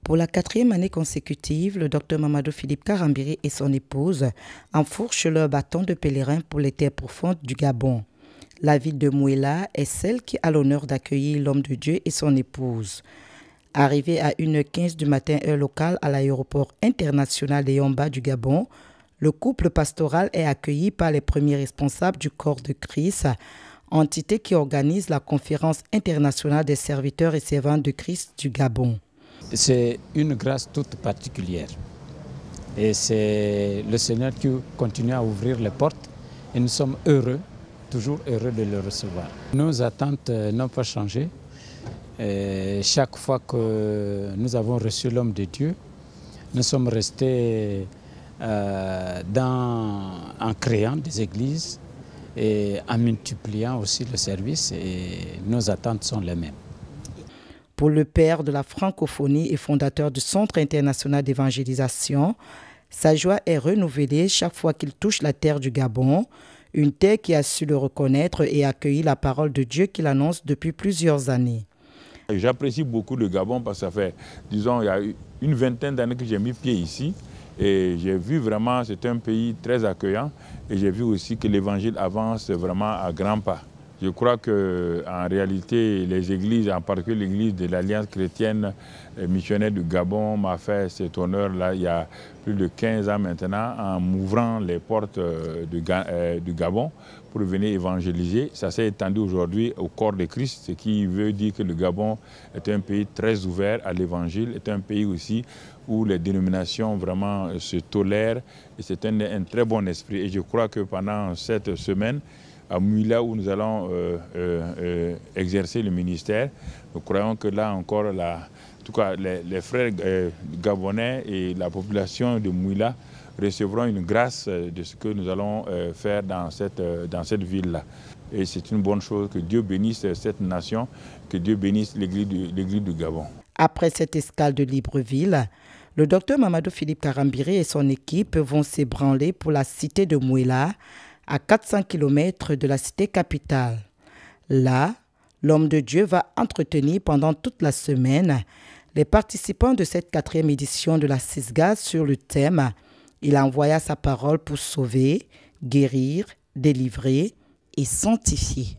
Pour la 4e année consécutive, le docteur Mamadou Philippe Karambiri et son épouse enfourchent leur bâton de pèlerin pour les terres profondes du Gabon. La ville de Mouéla est celle qui a l'honneur d'accueillir l'homme de Dieu et son épouse. Arrivé à 1h15 du matin heure locale à l'aéroport international de Yamba du Gabon, le couple pastoral est accueilli par les premiers responsables du corps de Christ, entité qui organise la conférence internationale des serviteurs et servantes de Christ du Gabon. C'est une grâce toute particulière et c'est le Seigneur qui continue à ouvrir les portes et nous sommes heureux, toujours heureux de le recevoir. Nos attentes n'ont pas changé. Et chaque fois que nous avons reçu l'homme de Dieu, nous sommes restés en créant des églises et en multipliant aussi le service et nos attentes sont les mêmes. Pour le père de la francophonie et fondateur du Centre international d'évangélisation, sa joie est renouvelée chaque fois qu'il touche la terre du Gabon, une terre qui a su le reconnaître et accueillir la parole de Dieu qu'il annonce depuis plusieurs années. J'apprécie beaucoup le Gabon parce que ça fait, disons, il y a une vingtaine d'années que j'ai mis pied ici et j'ai vu vraiment, c'est un pays très accueillant et j'ai vu aussi que l'évangile avance vraiment à grands pas. Je crois qu'en réalité, les églises, en particulier l'église de l'Alliance chrétienne missionnaire du Gabon, m'a fait cet honneur-là il y a plus de 15 ans maintenant, en m'ouvrant les portes du Gabon pour venir évangéliser. Ça s'est étendu aujourd'hui au corps de Christ, ce qui veut dire que le Gabon est un pays très ouvert à l'évangile, est un pays aussi où les dénominations vraiment se tolèrent et c'est un très bon esprit. Et je crois que pendant cette semaine, à Mouéla où nous allons exercer le ministère, nous croyons que là encore, en tout cas les frères gabonais et la population de Mouéla recevront une grâce de ce que nous allons faire dans cette ville-là. Et c'est une bonne chose, que Dieu bénisse cette nation, que Dieu bénisse l'église du Gabon. Après cette escale de Libreville, le docteur Mamadou Philippe Karambiri et son équipe vont s'ébranler pour la cité de Mouéla, à 400 km de la cité capitale. Là, l'homme de Dieu va entretenir pendant toute la semaine les participants de cette 4e édition de la CISGA sur le thème « Il envoya sa parole pour sauver, guérir, délivrer et sanctifier ».